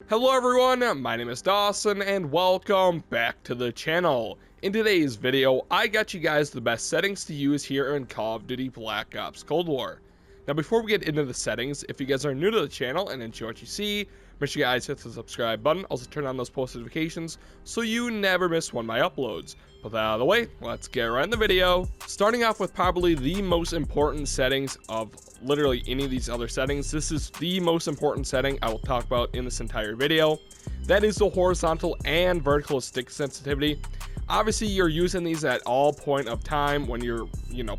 Hello everyone, my name is Dawson and welcome back to the channel. In today's video, I got you guys the best settings to use here in Call of Duty Black Ops Cold War. Now before we get into the settings, if you guys are new to the channel and enjoy what you see, make sure you guys hit the subscribe button, also turn on those post notifications so you never miss one of my uploads. Put that out of the way, let's get right in the video. Starting off with probably the most important settings of literally any of these other settings. This is the most important setting I will talk about in this entire video. That is the horizontal and vertical stick sensitivity. Obviously you're using these at all point of time when you're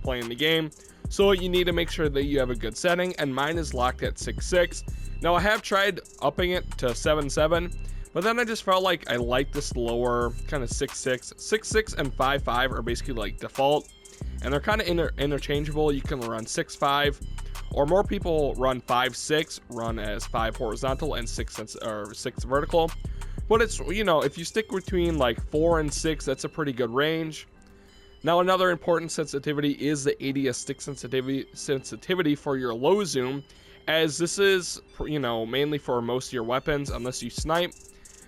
playing the game, so you need to make sure that you have a good setting, and mine is locked at 6.6. now I have tried upping it to 7.7, but then I just felt like I like this lower kind of 6.6. 6.6 and 5.5 are basically like default, and they're kind of interchangeable. You can run 6.5, or more people run 5.6, run as 5 horizontal and 6 vertical. But it's, if you stick between like 4 and 6, that's a pretty good range. Now another important sensitivity is the ADS stick sensitivity for your low zoom, as this is mainly for most of your weapons unless you snipe.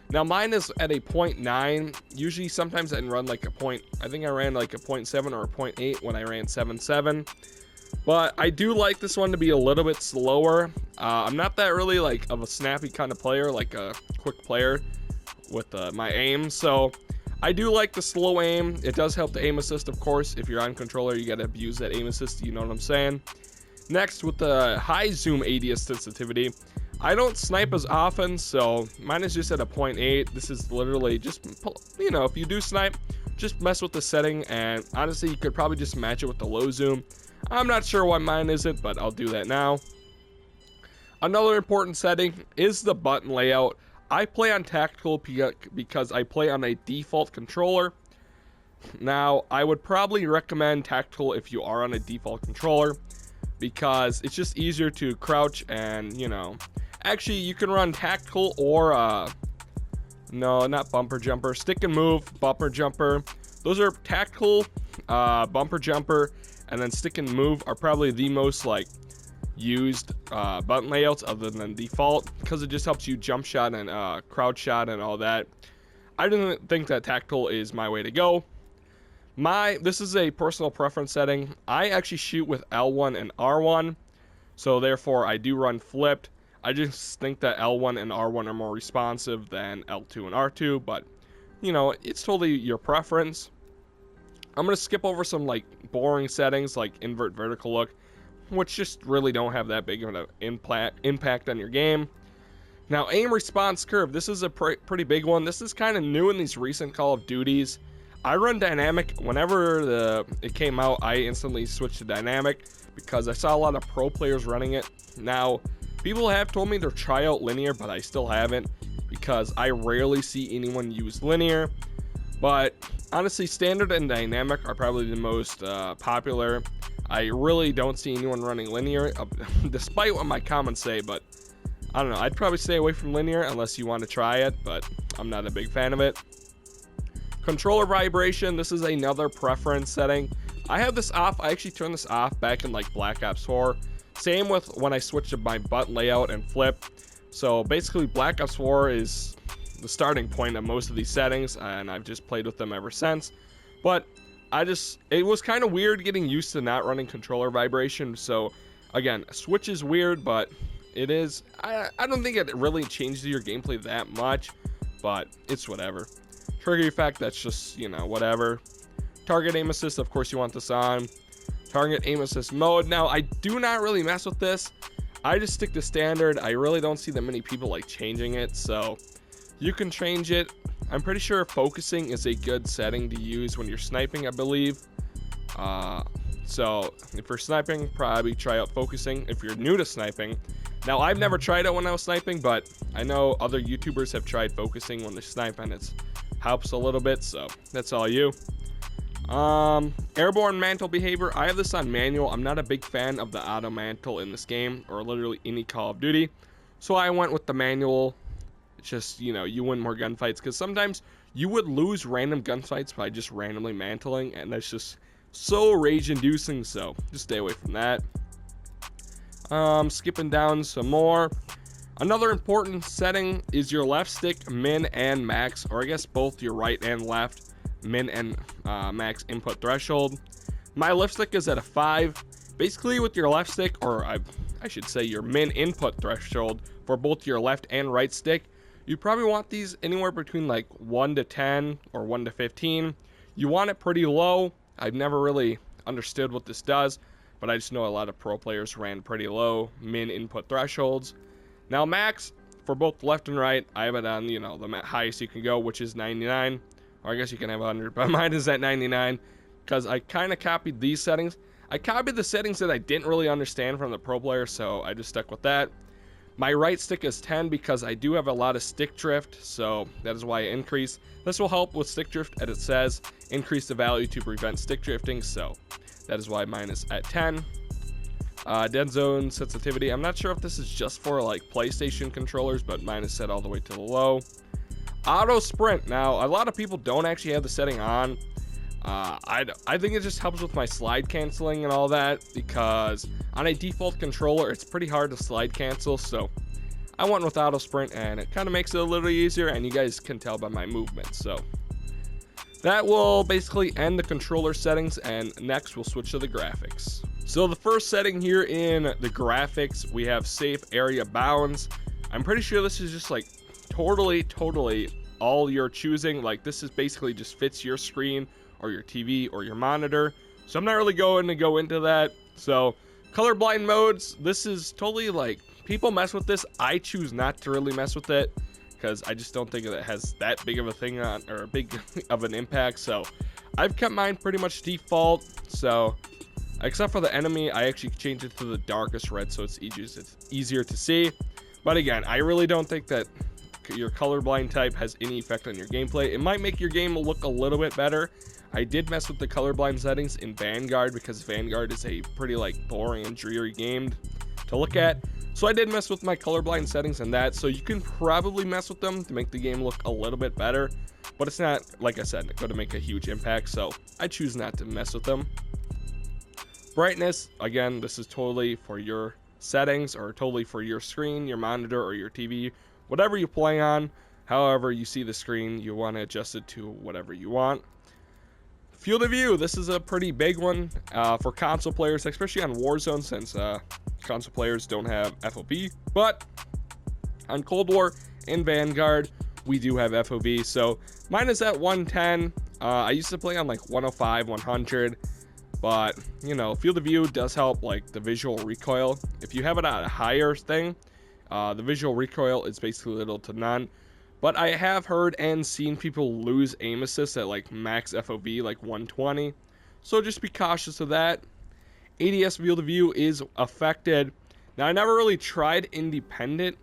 Now mine is at a 0.9. Usually sometimes I run like I think I ran like a 0.7 or a 0.8 when I ran 7.7. But I do like this one to be a little bit slower. I'm not that really like of a snappy kind of player, like a quick player with my aim. So I do like the slow aim. It does help the aim assist, of course. If you're on controller, you gotta abuse that aim assist, you know what I'm saying. Next, with the high zoom ADS sensitivity, I don't snipe as often, so mine is just at a 0.8. This is literally just, if you do snipe, just mess with the setting, and honestly, you could probably just match it with the low zoom. I'm not sure why mine isn't, but I'll do that now. Another important setting is the button layout. I play on tactical because I play on a default controller. Now, I would probably recommend tactical if you are on a default controller, because it's just easier to crouch and, actually you can run tactical or no, not bumper jumper, stick and move, bumper jumper. Those are tactical, bumper jumper, and then stick and move are probably the most used button layouts other than default, because it just helps you jump shot and crouch shot and all that. I didn't think that tactical is my way to go. This is a personal preference setting. I actually shoot with L1 and R1, so therefore I do run flipped. I just think that L1 and R1 are more responsive than L2 and R2, but it's totally your preference. I'm gonna skip over some boring settings like invert vertical look, which just really don't have that big of an impact on your game. Now, aim response curve, this is a pretty big one. This is kind of new in these recent Call of Duties. I run dynamic. Whenever it came out, I instantly switched to dynamic because I saw a lot of pro players running it. Now, people have told me to try out linear, but I still haven't, because I rarely see anyone use linear. But honestly, standard and dynamic are probably the most popular. I really don't see anyone running linear, despite what my comments say, but I don't know. I'd probably stay away from linear unless you want to try it, but I'm not a big fan of it. Controller vibration, this is another preference setting. I have this off. I actually turned this off back in Black Ops 4. Same with when I switched to my button layout and flip. So basically Black Ops 4 is the starting point of most of these settings, and I've just played with them ever since. But it was kind of weird getting used to not running controller vibration. So again, switch is weird, but it is, I don't think it really changes your gameplay that much, but it's whatever. Trigger effect, that's just, whatever. Target aim assist, of course you want this on. Target aim assist mode, now I do not really mess with this. I just stick to standard. I really don't see that many people changing it, so you can change it. I'm pretty sure focusing is a good setting to use when you're sniping, I believe. So if you're sniping, probably try out focusing if you're new to sniping. Now, I've never tried it when I was sniping, but I know other YouTubers have tried focusing when they snipe, and it helps a little bit, so that's all you. Airborne mantle behavior, I have this on manual. I'm not a big fan of the auto mantle in this game, or literally any Call of Duty, so I went with the manual. It's just, you win more gunfights, because sometimes you would lose random gunfights by just randomly mantling, and that's just so rage-inducing, so just stay away from that. Skipping down some more. Another important setting is your left stick min and max, or I guess both your right and left min and max input threshold. My left stick is at a 5. Basically with your left stick, or I should say your min input threshold for both your left and right stick, you probably want these anywhere between like 1 to 10 or 1 to 15. You want it pretty low. I've never really understood what this does, but I just know a lot of pro players ran pretty low min input thresholds. Now max for both left and right, I have it on, you know, the highest you can go, which is 99, or I guess you can have 100, but mine is at 99 because I kind of copied these settings. I copied the settings that I didn't really understand from the pro player, so I just stuck with that. My right stick is 10 because I do have a lot of stick drift, so that is why I increased. This will help with stick drift, as it says, increase the value to prevent stick drifting, so that is why mine is at 10. Dead zone sensitivity, I'm not sure if this is just for like PlayStation controllers, but mine is set all the way to the low. Auto sprint, now a lot of people don't actually have the setting on. I think it just helps with my slide canceling and all that, because on a default controller it's pretty hard to slide cancel, so I went with auto sprint and it kind of makes it a little easier, and you guys can tell by my movement. So that will basically end the controller settings, and next we'll switch to the graphics. So the first setting here in the graphics, we have safe area bounds. I'm pretty sure this is just like totally all you're choosing. Like this is basically just fits your screen or your TV or your monitor, so I'm not really going to go into that. So colorblind modes, this is totally like, people mess with this. I choose not to really mess with it because I just don't think it has that big of a thing on, or a big of an impact. So I've kept mine pretty much default. So except for the enemy, I actually changed it to the darkest red so it's easier to see. But again, I really don't think that your colorblind type has any effect on your gameplay. It might make your game look a little bit better. I did mess with the colorblind settings in Vanguard because Vanguard is a pretty like boring and dreary game to look at. So I did mess with my colorblind settings in that. So you can probably mess with them to make the game look a little bit better, but it's not, like I said, going to make a huge impact. So I choose not to mess with them. Brightness, again, this is totally for your settings, or totally for your screen, your monitor, or your TV, whatever you play on. However you see the screen, you want to adjust it to whatever you want. Field of view, this is a pretty big one for console players, especially on Warzone, since console players don't have FOV. But on Cold War and Vanguard, we do have FOV. So mine is at 110. I used to play on like 105, 100. But, you know, field of view does help like the visual recoil. If you have it at a higher thing, the visual recoil is basically little to none. But I have heard and seen people lose aim assist at like max FOV, like 120. So just be cautious of that. ADS field of view is affected. Now, I never really tried independent,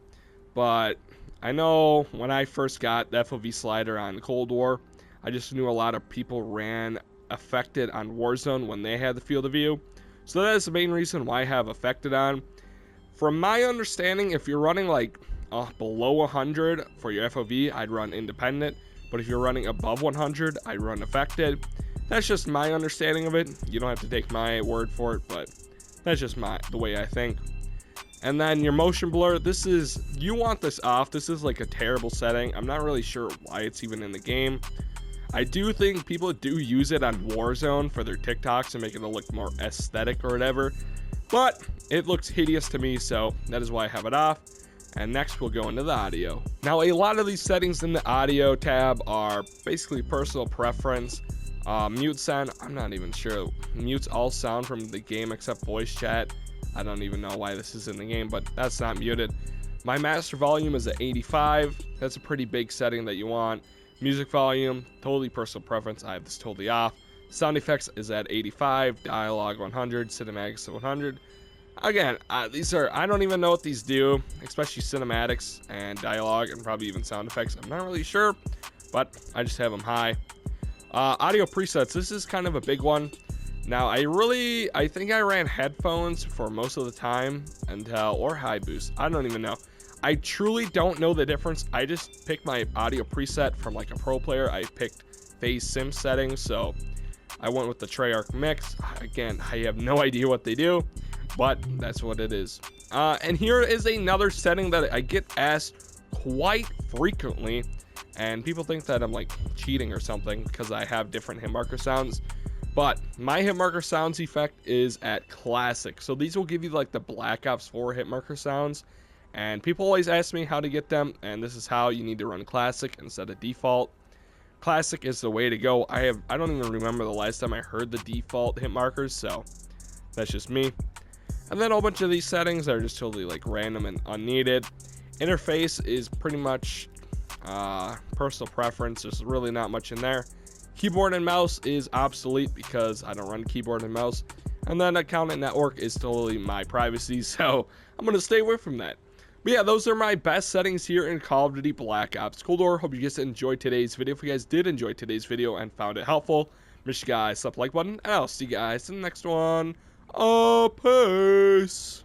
but I know when I first got the FOV slider on Cold War, I just knew a lot of people ran affected on Warzone when they had the field of view. So that is the main reason why I have affected on. From my understanding, if you're running like below 100 for your FOV, I'd run independent. But if you're running above 100, I'd run affected. That's just my understanding of it. You don't have to take my word for it, but that's just the way I think. And then your motion blur, this is, you want this off. This is like a terrible setting. I'm not really sure why it's even in the game. I do think people do use it on Warzone for their TikToks to make it look more aesthetic or whatever, but it looks hideous to me, so that is why I have it off. And next we'll go into the audio. Now, a lot of these settings in the audio tab are basically personal preference. Mute sound, I'm not even sure. Mutes all sound from the game except voice chat. I don't even know why this is in the game, but that's not muted. My master volume is at 85. That's a pretty big setting that you want. Music volume, totally personal preference. I have this totally off. Sound effects is at 85. Dialogue 100. Cinematics 100. Again, these are, I don't even know what these do, especially cinematics and dialogue and probably even sound effects. I'm not really sure, but I just have them high. Audio presets, this is kind of a big one. Now, I think I ran headphones for most of the time until, or high boost. I don't even know. I truly don't know the difference. I just picked my audio preset from like a pro player. I picked phase sim settings, so I went with the Treyarch mix. Again, I have no idea what they do, but that's what it is. And here is another setting that I get asked quite frequently, and people think that I'm like cheating or something because I have different hit marker sounds. But my hit marker sounds effect is at classic. So these will give you like the Black Ops 4 hit marker sounds. And people always ask me how to get them. And this is how: you need to run classic instead of default. Classic is the way to go. I don't even remember the last time I heard the default hit markers. So that's just me. And then a whole bunch of these settings are just totally like random and unneeded. Interface is pretty much personal preference. There's really not much in there. Keyboard and mouse is obsolete because I don't run keyboard and mouse. And then account and network is totally my privacy, so I'm going to stay away from that. But yeah, those are my best settings here in Call of Duty Black Ops Cold War. Hope you guys enjoyed today's video. If you guys did enjoy today's video and found it helpful, make sure you guys slap the like button, and I'll see you guys in the next one. Peace.